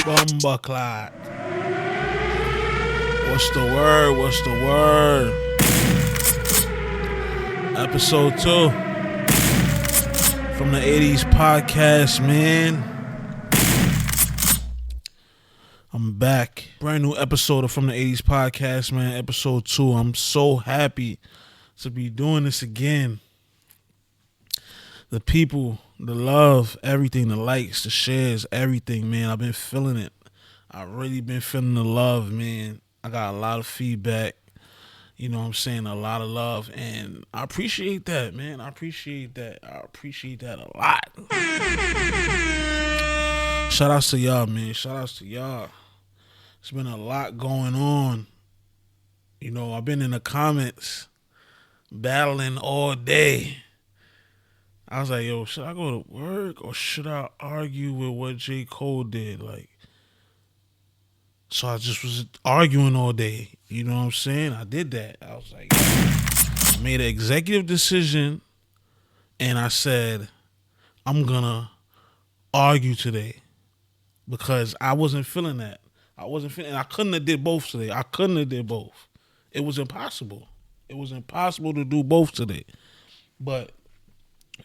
Bumbleclot. What's the word? What's the word? Episode 2 from the 80's podcast, man. I'm back. Brand new episode of From the 80's podcast, man. Episode 2. I'm so happy to be doing this again. The people, the love, everything, the likes, the shares, everything, man. I've been feeling it. I've really been feeling the love, man. I got a lot of feedback. You know what I'm saying? A lot of love. And I appreciate that, man. I appreciate that. I appreciate that a lot. Shout outs to y'all, man. Shout outs to y'all. It's been a lot going on. You know, I've been in the comments battling all day. I was like, yo, should I go to work or should I argue with what J. Cole did? Like, so I just was arguing all day. You know what I'm saying? I did that. I was like, I made an executive decision and I said, I'm gonna argue today because I wasn't feeling that. I couldn't have did both today. I couldn't have did both. It was impossible. It was impossible to do both today. But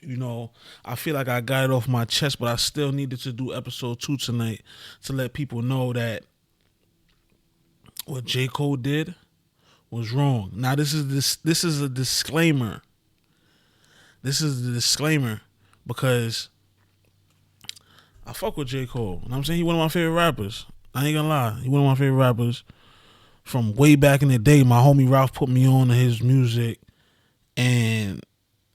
you know, I feel like I got it off my chest, but I still needed to do episode 2 tonight to let people know that what J. Cole did was wrong. Now this is a disclaimer. This is the disclaimer because I fuck with J. Cole. You know what I'm saying? He one of my favorite rappers. I ain't gonna lie. He one of my favorite rappers from way back in the day. My homie Ralph put me on to his music and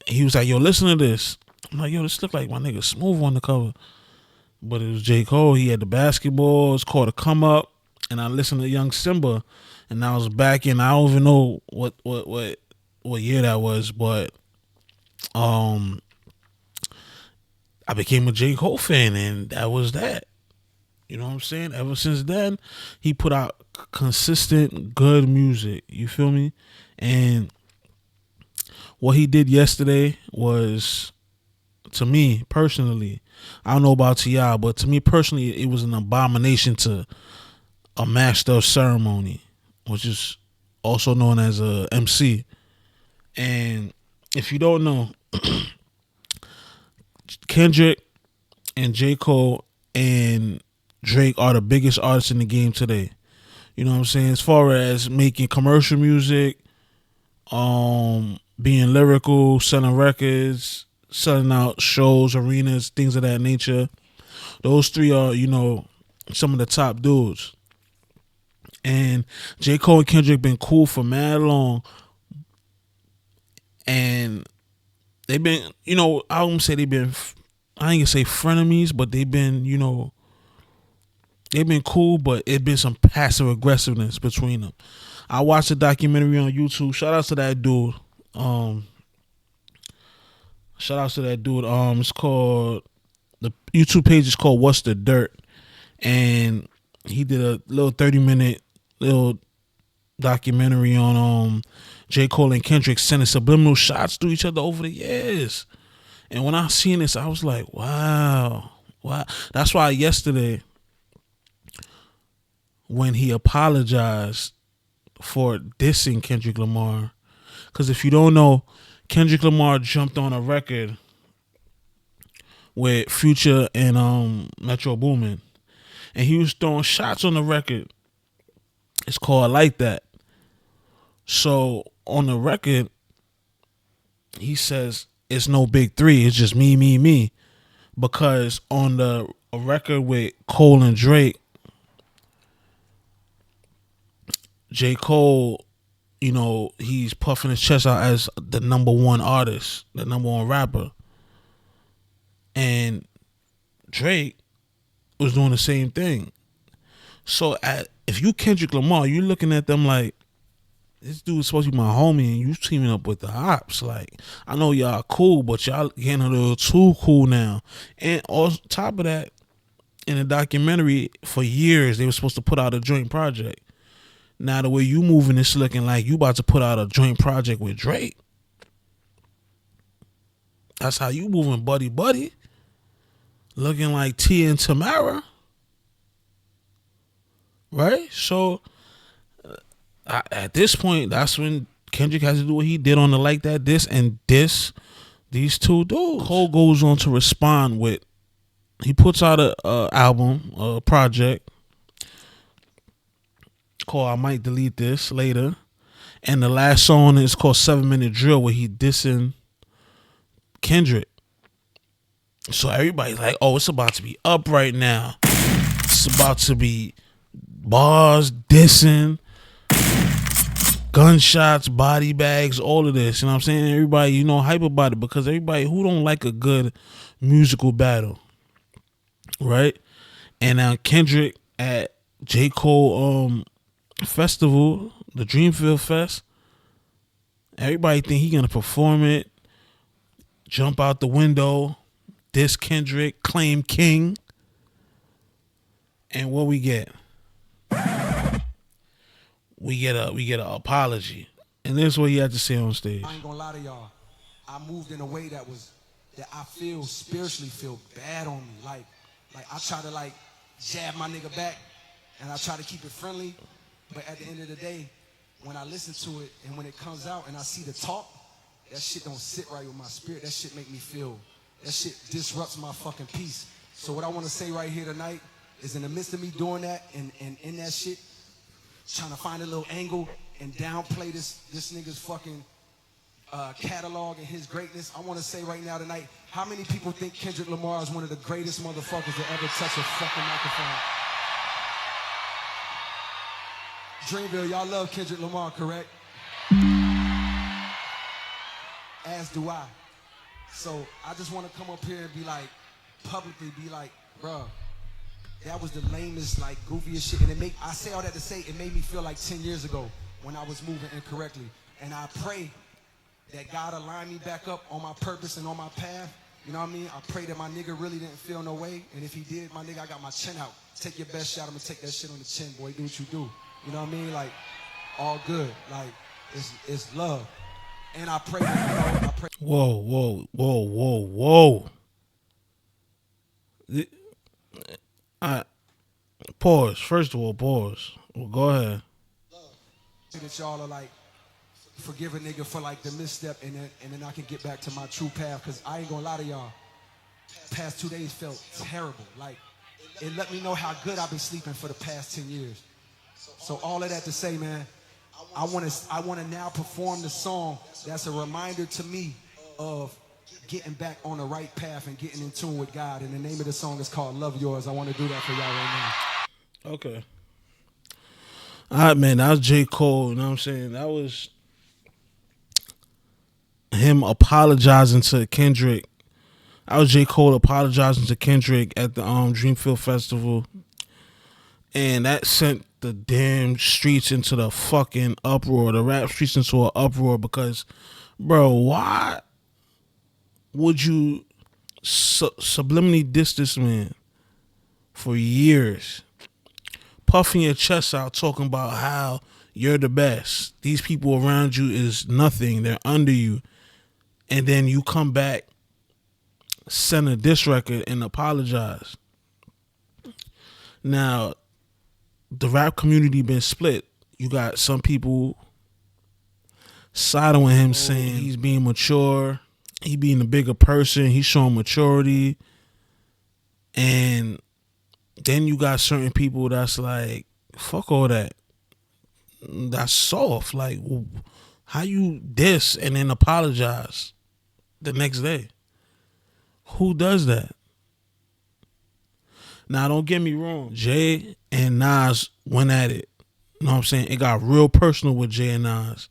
he was like, yo, listen to this. I'm like, yo, this look like my nigga Smooth on the cover. But it was J. Cole. He had the basketball. It's called A Come Up. And I listened to Young Simba. And I was back in, I don't even know what year that was, but I became a J. Cole fan and that was that. You know what I'm saying? Ever since then, he put out consistent, good music. You feel me? And what he did yesterday was, to me personally, I don't know about to y'all, but to me personally, it was an abomination to a master of ceremony, which is also known as a MC. And if you don't know, Kendrick and J. Cole and Drake are the biggest artists in the game today. You know what I'm saying? As far as making commercial music, being lyrical, selling records, selling out shows, arenas, things of that nature. Those three are, you know, some of the top dudes. And J. Cole and Kendrick been cool for mad long. And they've been, you know, I won't say they've been, I ain't gonna say frenemies, but they've been, you know, they've been cool, but it's been some passive aggressiveness between them. I watched a documentary on YouTube. Shout out to that dude. It's called, the YouTube page is called What's the Dirt, and he did a little 30-minute little documentary on J. Cole and Kendrick sending subliminal shots to each other over the years. And when I seen this, I was like, wow. That's why yesterday, when he apologized for dissing Kendrick Lamar, because if you don't know, Kendrick Lamar jumped on a record with Future and Metro Boomin, and he was throwing shots on the record. It's called Like That. So on the record, he says it's no big three. It's just me. Because on a record with Cole and Drake, J. Cole, you know, he's puffing his chest out as the number one artist, the number one rapper. And Drake was doing the same thing. So if you Kendrick Lamar, you're looking at them like, this dude's supposed to be my homie and you teaming up with the ops. Like, I know y'all cool, but y'all getting a little too cool now. And on top of that, in the documentary, for years, they were supposed to put out a joint project. Now the way you moving, it's looking like you about to put out a joint project with Drake. That's how you moving, buddy. Looking like Tia and Tamara. right? So at this point, that's when Kendrick has to do what he did on the Like That diss and diss these two dudes. Cole goes on to respond with, he puts out a album, a project called I Might Delete This Later. And the last song is called 7 Minute Drill, where he dissing Kendrick. So everybody's like, oh, it's about to be up right now. It's about to be bars, dissing, gunshots, body bags, all of this. You know what I'm saying? Everybody, hype about it, because everybody who don't like a good musical battle, right? And now Kendrick at J. Cole festival, the Dreamfield Fest, everybody think he gonna perform it, jump out the window, diss Kendrick, claim king. And what we get? We get an apology. And this is what he had to say on stage. I ain't gonna lie to y'all. I moved in a way that I feel spiritually feel bad on me. Like I try to jab my nigga back, and I try to keep it friendly. But at the end of the day, when I listen to it and when it comes out and I see the talk, that shit don't sit right with my spirit. That shit make me feel, that shit disrupts my fucking peace. So what I want to say right here tonight is, in the midst of me doing that and in that shit, trying to find a little angle and downplay this nigga's fucking catalog and his greatness, I want to say right now tonight, how many people think Kendrick Lamar is one of the greatest motherfuckers to ever touch a fucking microphone? Dreamville, y'all love Kendrick Lamar, correct? As do I. So I just want to come up here and be like, publicly be like, bruh, that was the lamest, goofiest shit. And I say all that to say, it made me feel like 10 years ago when I was moving incorrectly. And I pray that God align me back up on my purpose and on my path. You know what I mean? I pray that my nigga really didn't feel no way. And if he did, my nigga, I got my chin out. Take your best shot. I'm gonna take that shit on the chin, boy. Do what you do. You know what I mean? All good. It's love. And I pray that, I pray. Whoa. Pause. First of all, pause. Well, go ahead. That y'all are forgive a nigga for the misstep, and then I can get back to my true path. Cause I ain't gonna lie to y'all. Past 2 days felt terrible. It let me know how good I've been sleeping for the past 10 years. So all of that to say, man, I wanna now perform the song that's a reminder to me of getting back on the right path and getting in tune with God. And the name of the song is called Love Yours. I want to do that for y'all right now. Okay. All right, man, that was J. Cole, you know what I'm saying? That was him apologizing to Kendrick. That was J. Cole apologizing to Kendrick at the Dreamfield Festival. And that sent the damn streets into the fucking uproar, the rap streets into an uproar, because, bro, why would you subliminally diss this man for years, puffing your chest out, talking about how you're the best, these people around you is nothing, they're under you, and then you come back, send a diss record, and apologize? Now, the rap community been split. You got some people siding with him, saying he's being mature, he being a bigger person, he's showing maturity. And then you got certain people that's like, fuck all that, that's soft. How you diss and then apologize the next day? Who does that? Now, don't get me wrong, Jay and Nas went at it. You know what I'm saying? It got real personal with Jay and Nas.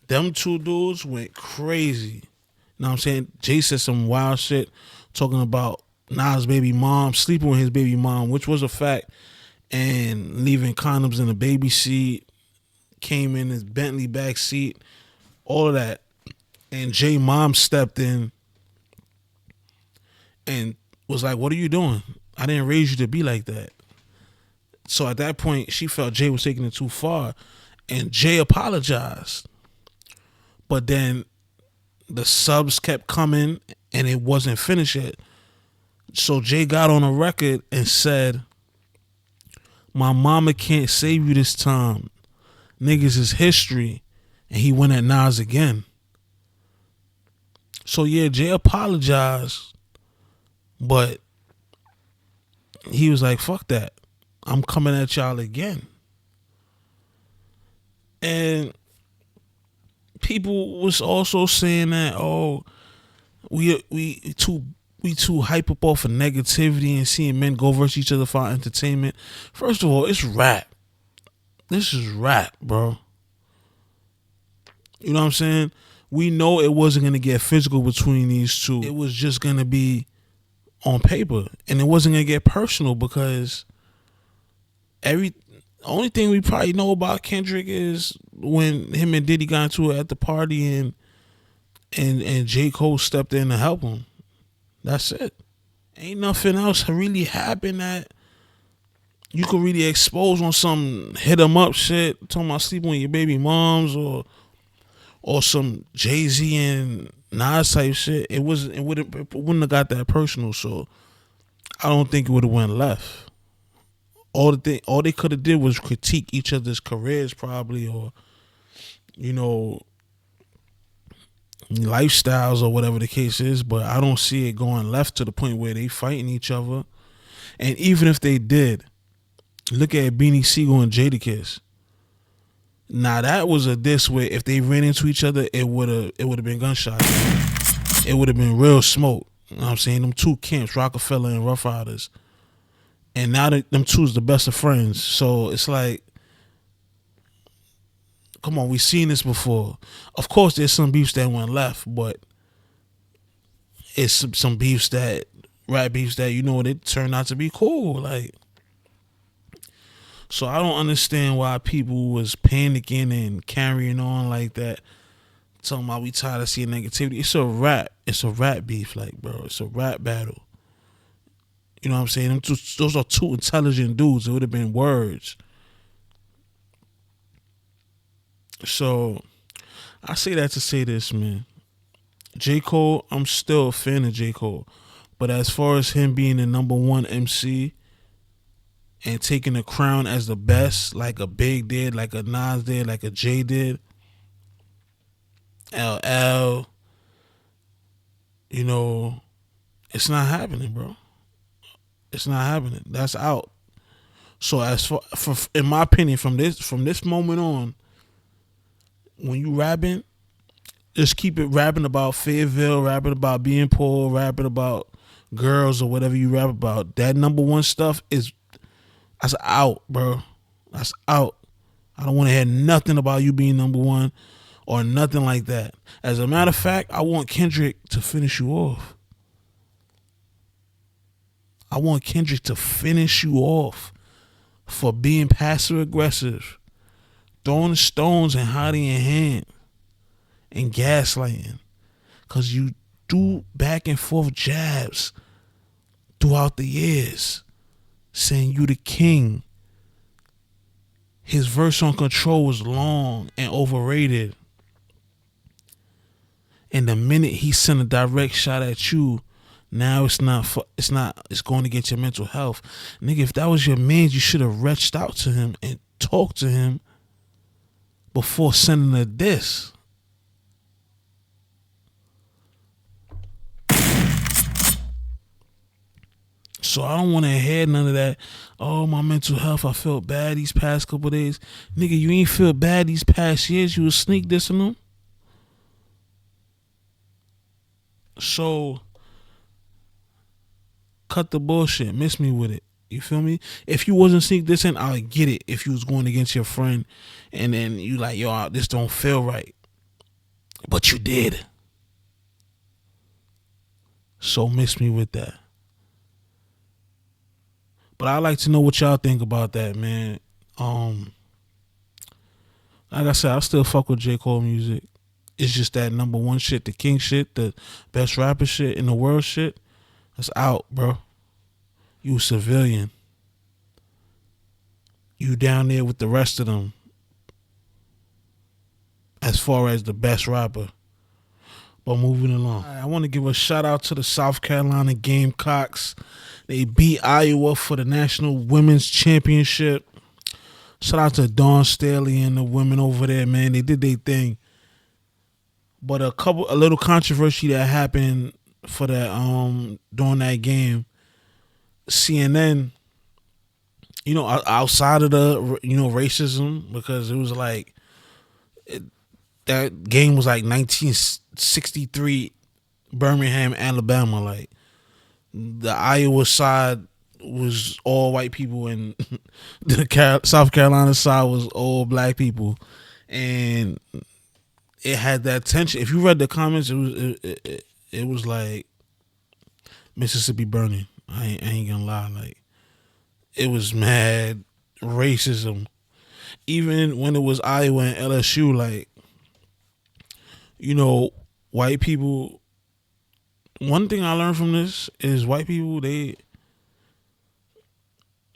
Them two dudes went crazy. You know what I'm saying? Jay said some wild shit talking about Nas' baby mom, sleeping with his baby mom, which was a fact, and leaving condoms in the baby seat, came in his Bentley back seat, all of that. And Jay mom stepped in and was like, what are you doing? I didn't raise you to be like that. So at that point, she felt Jay was taking it too far, and Jay apologized. But then the subs kept coming, and it wasn't finished yet. So Jay got on a record and said, My mama can't save you this time. Niggas is history. And he went at Nas again. So yeah, Jay apologized, but he was like, fuck that. I'm coming at y'all again. And people was also saying that, oh, we too hype up off of negativity and seeing men go versus each other for entertainment. First of all, it's rap. This is rap, bro. You know what I'm saying? We know it wasn't gonna get physical between these two. It was just gonna be on paper, and it wasn't gonna get personal because only thing we probably know about Kendrick is when him and Diddy got into it at the party, and J. Cole stepped in to help him. That's it. Ain't nothing else really happened that you could really expose on some hit 'em up shit, talking about sleeping with your baby moms or some Jay-Z and Nas type shit. It wouldn't have got that personal, so I don't think it would have went left. All they could have did was critique each other's careers probably, or lifestyles or whatever the case is, but I don't see it going left to the point where they fighting each other. And even if they did, look at Beanie Siegel and Jadakiss. Now that was a diss where if they ran into each other, it would have been gunshots. It would have been real smoke. You know what I'm saying? Them two camps, Rockefeller and Rough Riders. And now that them two is the best of friends. So it's like, come on, we've seen this before. Of course, there's some beefs that went left, but it's some beefs that, rap beefs that, they turned out to be cool. Like, so I don't understand why people was panicking and carrying on like that, talking about we tired of seeing negativity. It's a rap. It's a rap beef, like, bro. It's a rap battle. You know what I'm saying? Those are two intelligent dudes. It would have been words. So I say that to say this, man. J. Cole, I'm still a fan of J. Cole. But as far as him being the number one MC and taking the crown as the best, like a Big did, like a Nas did, like a Jay did, LL, it's not happening, bro. It's not happening. That's out. So as for in my opinion, from this moment on, when you rapping, just keep it rapping about Fayetteville, rapping about being poor, rapping about girls or whatever you rap about. That number one stuff that's out, bro. That's out. I don't want to hear nothing about you being number one or nothing like that. As a matter of fact, I want Kendrick to finish you off. I want Kendrick to finish you off for being passive aggressive, throwing stones and hiding your hand, and gaslighting. Because you do back and forth jabs throughout the years saying you the king. His verse on Control was long and overrated. And the minute he sent a direct shot at you, now it's going to get your mental health. Nigga, if that was your man, you should have reached out to him and talked to him before sending a diss. So I don't want to hear none of that. Oh, my mental health, I felt bad these past couple of days. Nigga, you ain't feel bad these past years. You was sneak dissing them. So cut the bullshit. Miss me with it. You feel me? If you wasn't sneak dissing, I'll get it. If you was going against your friend and then you like, yo, this don't feel right. But you did. So miss me with that. But I'd like to know what y'all think about that, man. Like I said, I still fuck with J. Cole music. It's just that number one shit, the king shit, the best rapper shit in the world shit, that's out, bro. You a civilian. You down there with the rest of them as far as the best rapper. But moving along. I want to give a shout out to the South Carolina Gamecocks. They beat Iowa for the national women's championship. Shout out to Dawn Staley and the women over there, man. They did their thing. But a little controversy that happened for that during that game. CNN, outside of the racism, because it was like that game was like 1963 Birmingham, Alabama. Like the Iowa side was all white people and the South Carolina side was all black people, and it had that tension. If you read the comments, it was like Mississippi burning. I ain't gonna lie, like it was mad racism. Even when it was Iowa and LSU, like white people. One thing I learned from this is white people they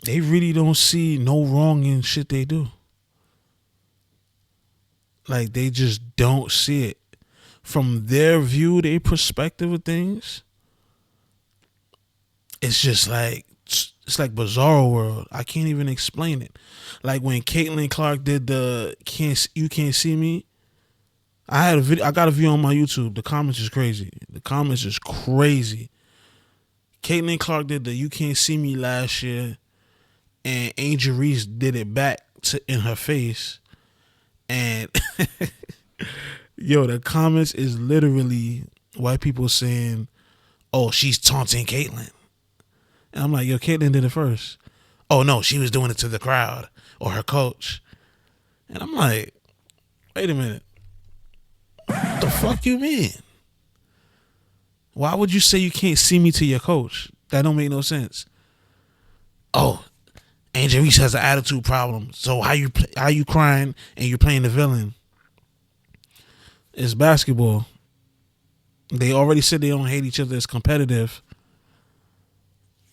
really don't see no wrong in shit they do. Like they just don't see it from their view, their perspective of things. It's just like it's like Bizarro World. I can't even explain it. Like when Caitlin Clark did the "You Can't See Me," I had a video. I got a video on my YouTube. The comments is crazy. Caitlin Clark did the "You Can't See Me" last year, and Angel Reese did it back in her face. And the comments is literally white people saying, "Oh, she's taunting Caitlin," and I'm like, Caitlin did it first. Oh no, she was doing it to the crowd or her coach, and I'm like, wait a minute. What the fuck you mean? Why would you say you can't see me to your coach? That don't make no sense. Oh, Angel Reese has an attitude problem. So how you crying and you're playing the villain? It's basketball. They already said they don't hate each other. It's competitive.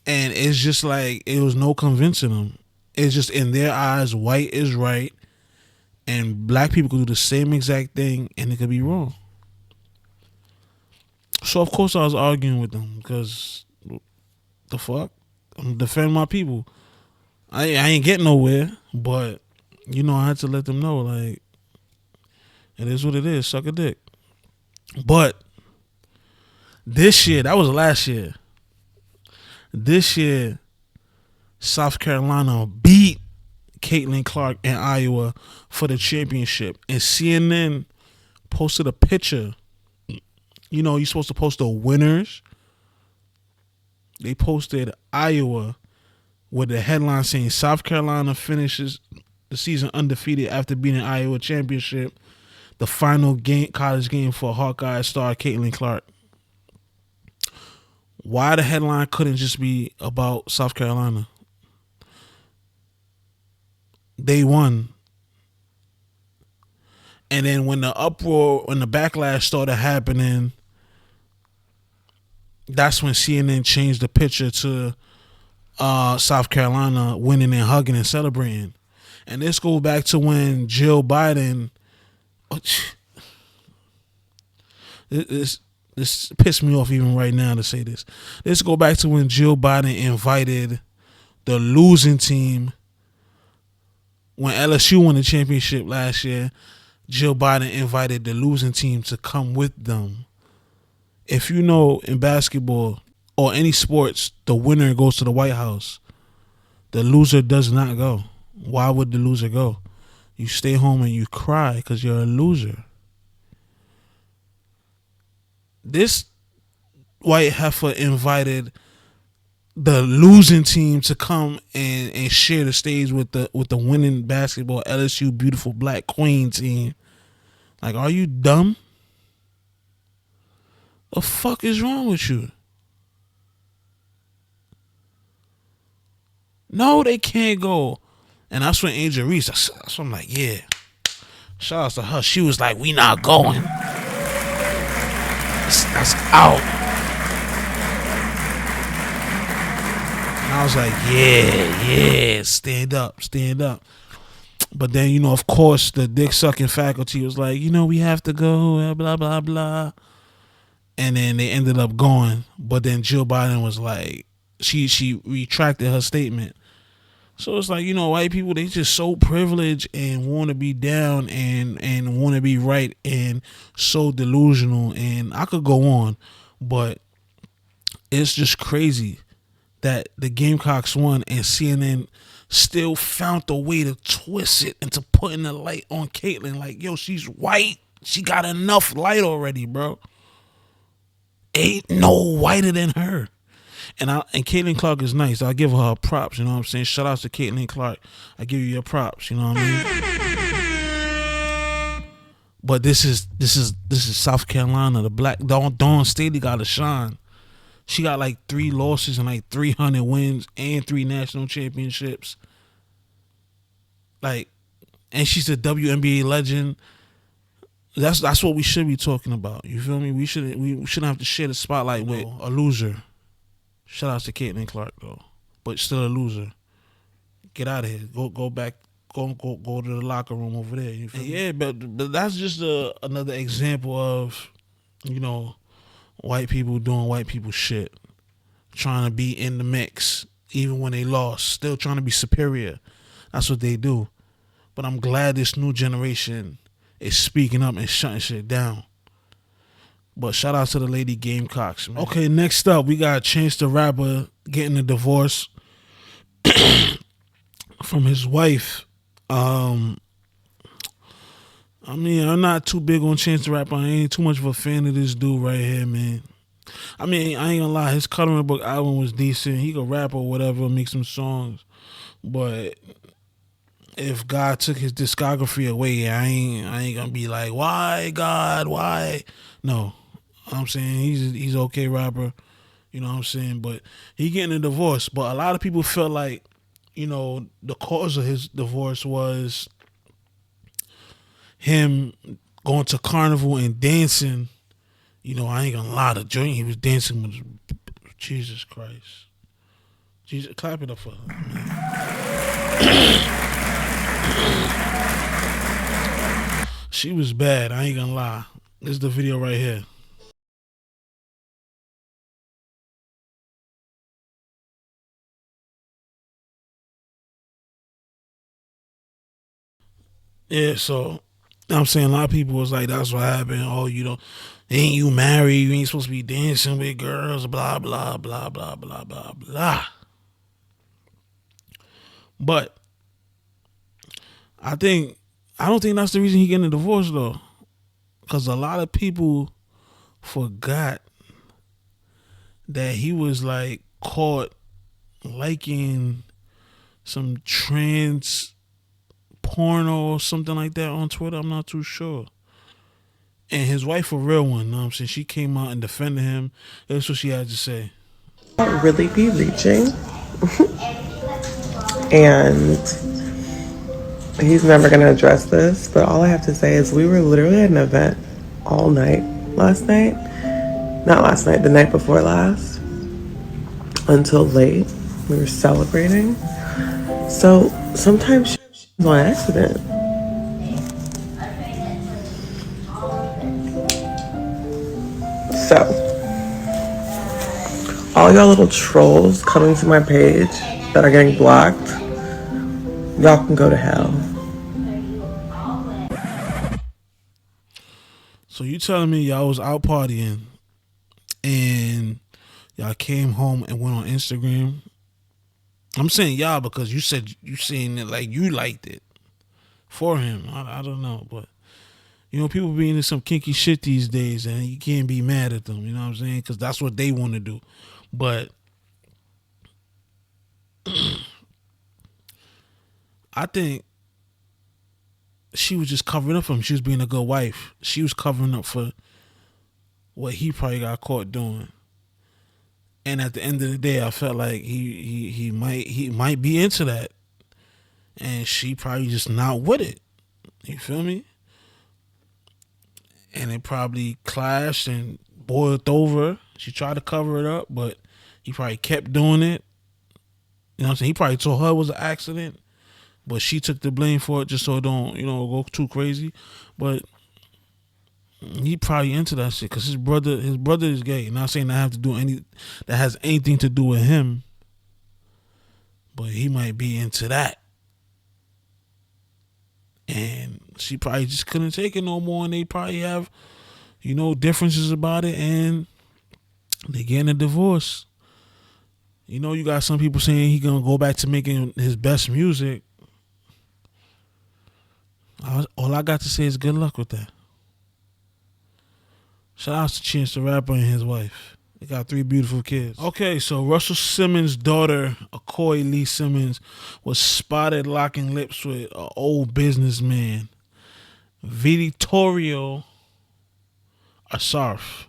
And it's just like it was no convincing them. It's just in their eyes, white is right. And black people could do the same exact thing and it could be wrong. So, of course, I was arguing with them because the fuck? I'm defending my people. I ain't getting nowhere, but, I had to let them know, like, it is what it is. Suck a dick. But this year, that was last year. This year, South Carolina beat Caitlin Clark in Iowa for the championship. And CNN posted a picture. You're supposed to post the winners. They posted Iowa with the headline saying South Carolina finishes the season undefeated after beating Iowa championship. The final college game for Hawkeye star Caitlin Clark. Why the headline couldn't just be about South Carolina? They won. And then when the uproar and the backlash started happening, that's when CNN changed the picture to South Carolina winning and hugging and celebrating. And this goes back to when Jill Biden. This pissed me off even right now to say this. Let's go back to when Jill Biden invited the losing team. When LSU won the championship last year, Jill Biden invited the losing team to come with them. If you know in basketball or any sports, the winner goes to the White House. The loser does not go. Why would the loser go? You stay home and you cry because you're a loser. This white heifer invited the losing team to come and share the stage with the winning basketball LSU beautiful black queen team. Like, are you dumb? The fuck is wrong with you? No, they can't go. And that's when Angel Reese, that's when I'm like, yeah. Shout out to her. She was like, we not going. That's out. And I was like, yeah, stand up. But then, of course, the dick sucking faculty was like, we have to go, blah, blah, blah. And then they ended up going. But then Jill Biden was like, she retracted her statement. So it's like, white people, they just so privileged and want to be down and want to be right and so delusional. And I could go on, but it's just crazy that the Gamecocks won and CNN still found a way to twist it into putting the light on Caitlyn. Like, yo, she's white. She got enough light already, bro. Ain't no whiter than her. And Caitlin Clark is nice. I give her props, you know what I'm saying? Shout out to Caitlin Clark. I give you your props, you know what I mean? But this is South Carolina. The black Dawn Staley gotta shine. She got like 3 losses and like 300 wins and 3 national championships. Like, and she's a WNBA legend. That's what we should be talking about. You feel me? We shouldn't have to share the spotlight with a loser. Shout out to Caitlin Clark though, but still a loser. Get out of here. Go back. Go to the locker room over there. You feel me? Yeah, but that's just another example of, white people doing white people shit, trying to be in the mix even when they lost, still trying to be superior. That's what they do. But I'm glad this new generation is speaking up and shutting shit down. But shout out to the lady Gamecocks, man. Okay, next up, we got Chance the Rapper getting a divorce from his wife. I mean, I'm not too big on Chance the Rapper. I ain't too much of a fan of this dude right here, man. I mean, I ain't gonna lie, his Coloring Book album was decent. He could rap or whatever, make some songs. But if God took his discography away, I ain't gonna be like, why God, why? No. I'm saying he's okay rapper, you know what I'm saying, but he getting a divorce. But a lot of people felt like, the cause of his divorce was him going to carnival and dancing. I ain't gonna lie, the joint he was dancing was Jesus Christ. Jesus, clap it up for her, man. She was bad, I ain't gonna lie. This is the video right here. Yeah, so I'm saying a lot of people was like, that's what happened. Oh, ain't you married? You ain't supposed to be dancing with girls, blah, blah, blah, blah, blah, blah, blah. But I don't think that's the reason he getting a divorce though. Because a lot of people forgot that he was like caught liking some trans porno or something like that on Twitter. I'm not too sure. And his wife a real one, you know what I'm saying? She came out and defended him. That's what she had to say. Really be reaching. And he's never going to address this, but all I have to say is we were literally at an event all night last night. Not last night, the night before last. Until late. We were celebrating. So sometimes she's on accident. So, all y'all little trolls coming to my page that are getting blocked, y'all can go to hell. So you telling me y'all was out partying and y'all came home and went on Instagram? I'm saying y'all because you said you seen it like you liked it for him. I don't know, but people be into some kinky shit these days, and you can't be mad at them. You know what I'm saying? Because that's what they want to do. But I think she was just covering up for him. She was being a good wife. She was covering up for what he probably got caught doing. And at the end of the day, I felt like he might be into that, and she probably just not with it. You feel me? And it probably clashed and boiled over. She tried to cover it up, but he probably kept doing it. You know what I'm saying? He probably told her it was an accident, but she took the blame for it just so it don't, go too crazy. But He probably into that shit because his brother is gay. Not saying that has anything to do with him, but he might be into that. And she probably just couldn't take it no more, and they probably have, differences about it, and they getting a divorce. You got some people saying he gonna go back to making his best music. All I got to say is good luck with that. Shout out to Chance the Rapper and his wife. They got 3 beautiful kids. Okay, so Russell Simmons' daughter, Akoi Lee Simmons, was spotted locking lips with an old businessman, Vittorio Asarf.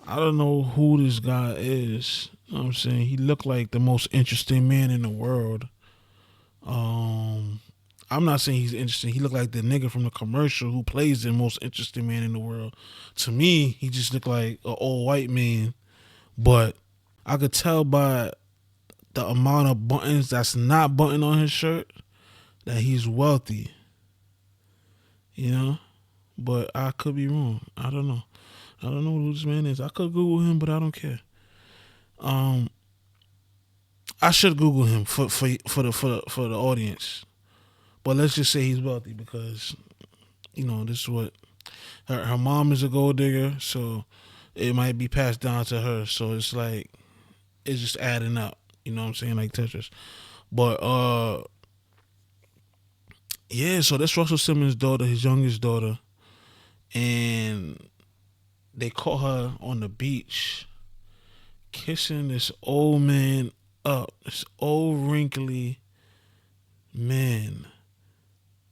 I don't know who this guy is. You know what I'm saying? He looked like the most interesting man in the world. I'm not saying he's interesting. He looked like the nigga from the commercial who plays the most interesting man in the world. To me, he just looked like an old white man. But I could tell by the amount of buttons that's not buttoned on his shirt that he's wealthy. But I could be wrong. I don't know. I don't know who this man is. I could Google him, but I don't care. I should Google him for the audience. But let's just say he's wealthy because, this is what her mom is a gold digger, so it might be passed down to her. So it's like it's just adding up. You know what I'm saying, like Tetris. But yeah. So that's Russell Simmons' daughter, his youngest daughter, and they caught her on the beach kissing this old man up. This old wrinkly man.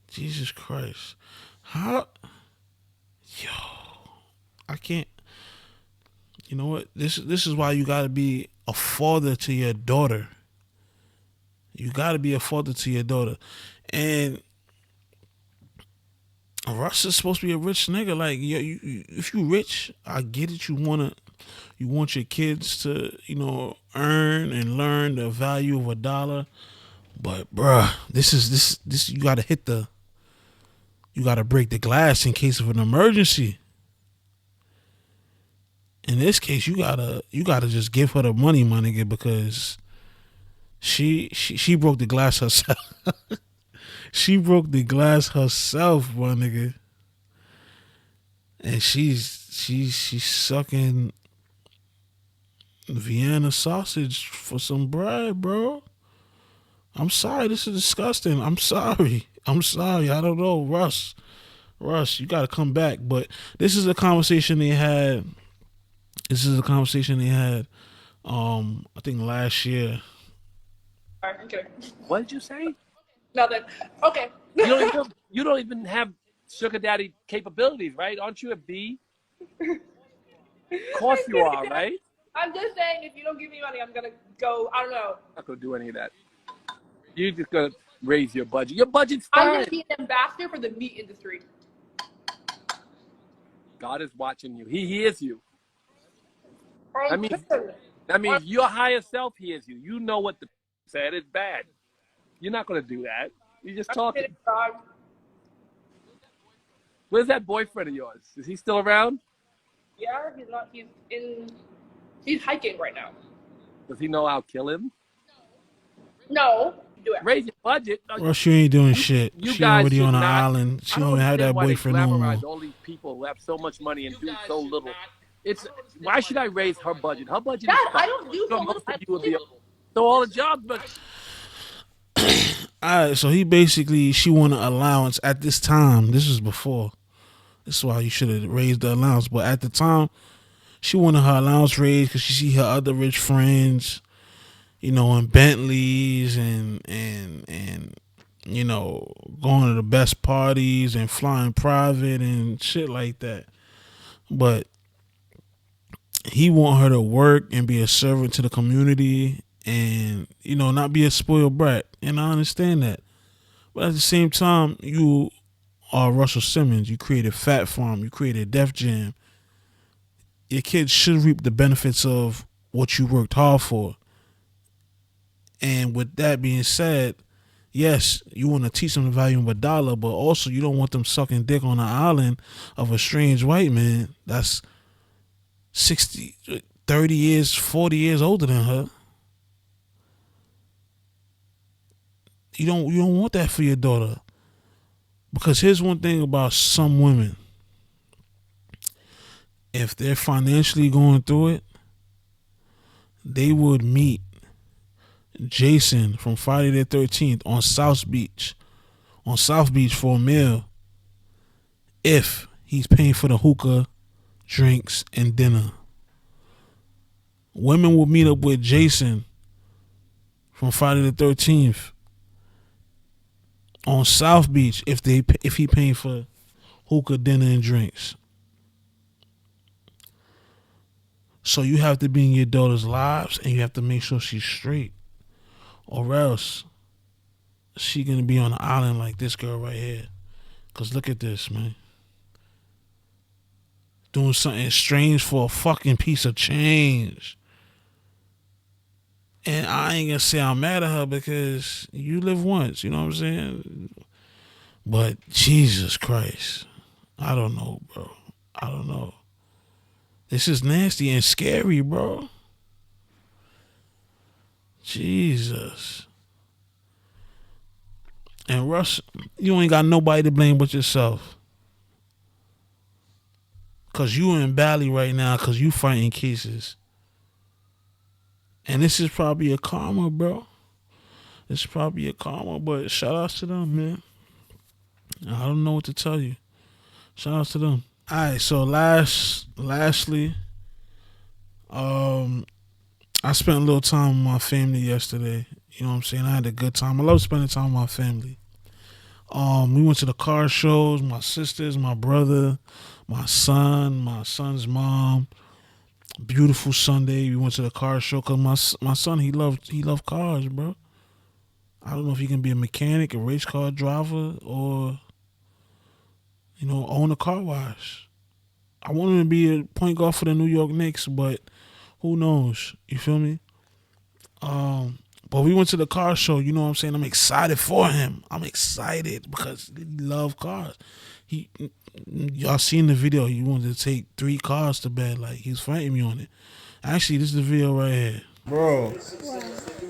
Jesus Christ. How? Yo. I can't. You know what? This is why you gotta be a father to your daughter. You gotta be a father to your daughter. And Russ is supposed to be a rich nigga. Like, if you rich, I get it. You want your kids to, earn and learn the value of $1. But bruh, this you gotta break the glass in case of an emergency. In this case, you gotta just give her the money, my nigga, because she broke the glass herself. She broke the glass herself, my nigga. And she's sucking Vienna sausage for some bread, bro. I'm sorry, this is disgusting. I'm sorry. I don't know, Russ, you gotta come back. But this is a conversation they had. I think last year. Okay. What did you say? Nothing. Okay. You don't even have sugar daddy capabilities, right? Aren't you a B? Of course you are, right? I'm just saying, if you don't give me money, I'm gonna go. I don't know. I'm not gonna do any of that. You're just gonna raise your budget. Your budget's I'm fine. gonna be an ambassador for the meat industry. God is watching you. He hears you. I mean, your higher self hears you. You know what the said is bad. You're not gonna do that. You're just talking. Where's that boyfriend of yours? Is he still around? Yeah, he's not. He's hiking right now. Does he know I'll kill him? No, do it. Raise your budget. Well, she ain't doing shit. You She guys already should on an not- island. She I don't have that understand why they boyfriend no more. glamorize all these people who have so much money and do so little. Why should I raise her budget? Her budget Dad, is fine. I don't do so Most little. of you would be able- So all the jobs, but Alright, so she won an allowance at this time. This was before. This is why you should have raised the allowance. But at the time, she wanted her allowance raised because she see her other rich friends, in Bentleys and going to the best parties and flying private and shit like that. But he want her to work and be a servant to the community and, not be a spoiled brat. And I understand that. But at the same time, you are Russell Simmons. You created Fat Farm. You created Def Jam. Your kids should reap the benefits of what you worked hard for. And with that being said, Yes, you want to teach them the value of a dollar, but also you don't want them sucking dick on an island of a strange white man that's 60, 30 years, 40 years older than her. You don't want that for your daughter. Because here's one thing about some women. If they're financially going through it, they would meet Jason from Friday the 13th on South Beach for a meal if he's paying for the hookah, drinks, and dinner. Women will meet up with Jason from Friday the 13th on South Beach if he paying for hookah, dinner, and drinks. So you have to be in your daughter's lives and you have to make sure she's straight. Or else she gonna be on an island like this girl right here. Cause look at this, man. Doing something strange for a fucking piece of change. And I ain't gonna say I'm mad at her because you live once, you know what I'm saying? But Jesus Christ. I don't know, bro. I don't know. This is nasty and scary, bro. Jesus. And Russ, you ain't got nobody to blame but yourself. Cause you in Bali right now cause you fighting cases. And this is probably a karma, bro. It's probably a karma, but shout outs to them, man. I don't know what to tell you. Shout outs to them. Alright, so lastly, I spent a little time with my family yesterday. You know what I'm saying? I had a good time. I love spending time with my family. We went to the car shows, my sisters, my brother, my son, my son's mom. Beautiful Sunday. We went to the car show because my son, he loved cars, bro. I don't know if he can be a mechanic, a race car driver, or, own a car wash. I want him to be a point guard for the New York Knicks, but who knows? You feel me? But we went to the car show, you know what I'm saying? I'm excited for him. I'm excited because he loves cars. Y'all seen the video. He wanted to take 3 cars to bed. Like, he's fighting me on it. Actually, this is the video right here. Bro,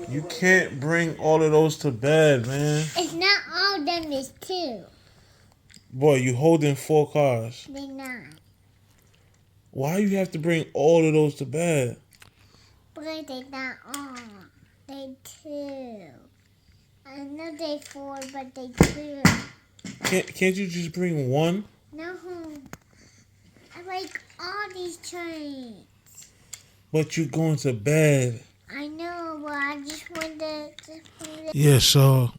you can't bring all of those to bed, man. It's not all of them, it's 2. Boy, you holding 4 cars. They're not. Why you have to bring all of those to bed? Because they're not all. They 2. I know they 4, but they 2. Can't you just bring 1? No. I like all these trains. But you going to bed. I know, but I just wanted to... Yeah, so, you know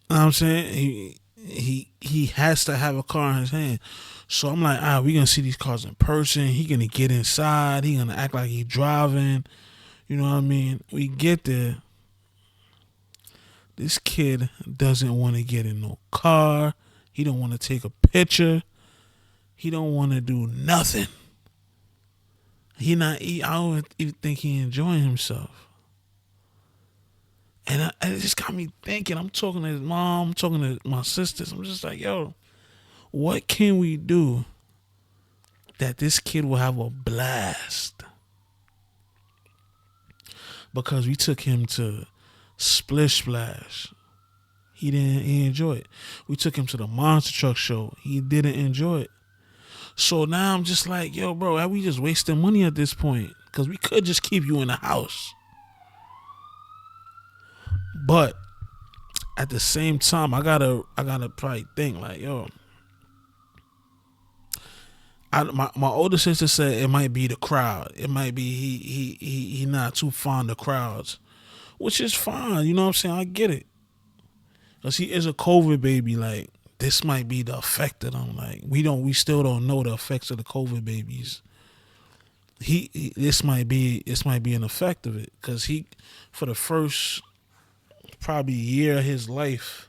what I'm saying? He has to have a car in his hand. So I'm like, we gonna see these cars in person. He gonna get inside. He gonna act like he driving. You know what I mean? We get there. This kid doesn't want to get in no car. He don't want to take a picture. He don't want to do nothing. I don't even think he enjoying himself. And it just got me thinking. I'm talking to his mom. I'm talking to my sisters. I'm just like, yo, what can we do that this kid will have a blast? Because we took him to Splish Splash. He didn't enjoy it. We took him to the monster truck show. He didn't enjoy it. So now I'm just like, yo, bro, are we just wasting money at this point? Because we could just keep you in the house. But at the same time, I gotta probably think like, yo, my older sister said it might be the crowd. It might be he not too fond of crowds, which is fine. You know what I'm saying? I get it. Cause he is a COVID baby. Like, this might be the effect of them. Like, we still don't know the effects of the COVID babies. This might be an effect of it. Cause he, for the first probably year of his life,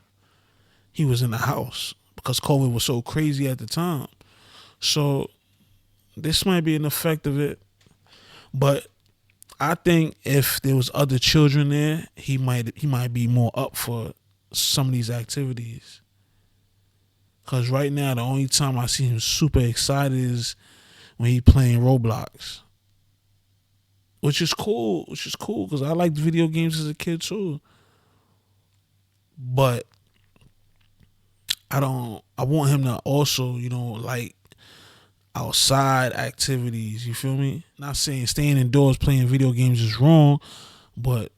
he was in the house because COVID was so crazy at the time. So this might be an effect of it. But I think if there was other children there, he might be more up for some of these activities. Cause right now the only time I see him super excited is when he playing Roblox, which is cool. Cause I liked video games as a kid too. But I want him to also, like outside activities. You feel me? Not saying staying indoors playing video games is wrong, but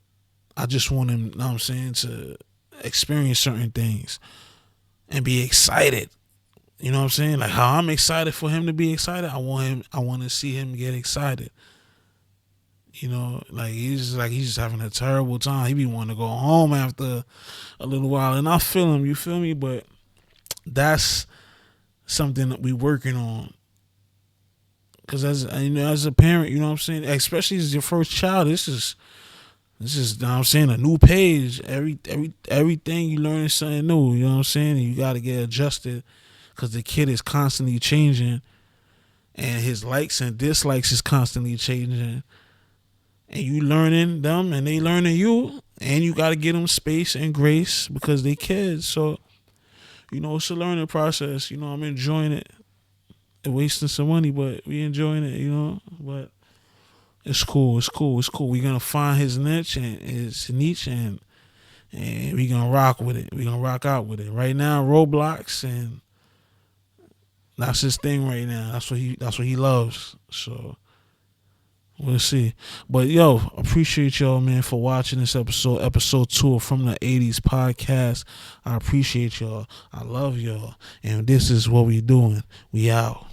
I just want him, you know what I'm saying, to experience certain things and be excited. You know what I'm saying? Like how I'm excited for him to be excited, I want to see him get excited. Like he's just having a terrible time. He be wanting to go home after a little while, and I feel him. You feel me? But that's something that we working on. Cause as a parent, you know what I'm saying, especially as your first child, this is you know what I'm saying, a new page. Everything you learn is something new. You know what I'm saying? And you got to get adjusted, cause the kid is constantly changing, and his likes and dislikes is constantly changing. And you learning them, and they learning you, and you got to give them space and grace because they kids. So, it's a learning process. I'm enjoying it. Wasting some money, but we enjoying it. But it's cool. We're gonna find his niche and we gonna rock with it. We gonna rock out with it. Right now, Roblox, and that's his thing right now. That's what he loves. So we'll see. But appreciate y'all, man, for watching this episode 2 from the 80's podcast. I appreciate y'all. I love y'all. And this is what we doing. We out.